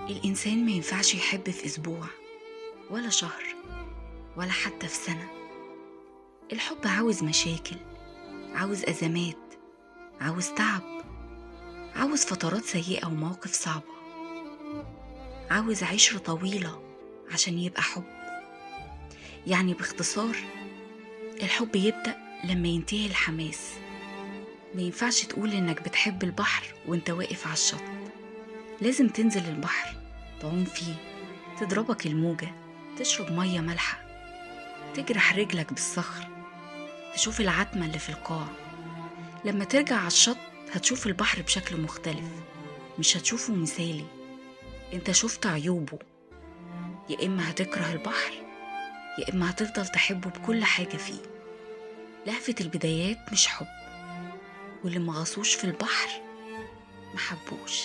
الإنسان ما ينفعش يحب في أسبوع ولا شهر ولا حتى في سنة. الحب عاوز مشاكل، عاوز أزمات، عاوز تعب، عاوز فترات سيئة ومواقف صعبة، عاوز عشرة طويلة عشان يبقى حب. يعني باختصار، الحب يبدأ لما ينتهي الحماس. ما ينفعش تقول إنك بتحب البحر وإنت واقف على الشط. لازم تنزل البحر، تعوم فيه، تضربك الموجة، تشرب مية مالحة، تجرح رجلك بالصخر، تشوف العتمة اللي في القاع. لما ترجع على الشط هتشوف البحر بشكل مختلف، مش هتشوفه مثالي، انت شفت عيوبه. يا إما هتكره البحر، يا إما هتفضل تحبه بكل حاجة فيه. لهفة البدايات مش حب، واللي مغصوش في البحر محبوش.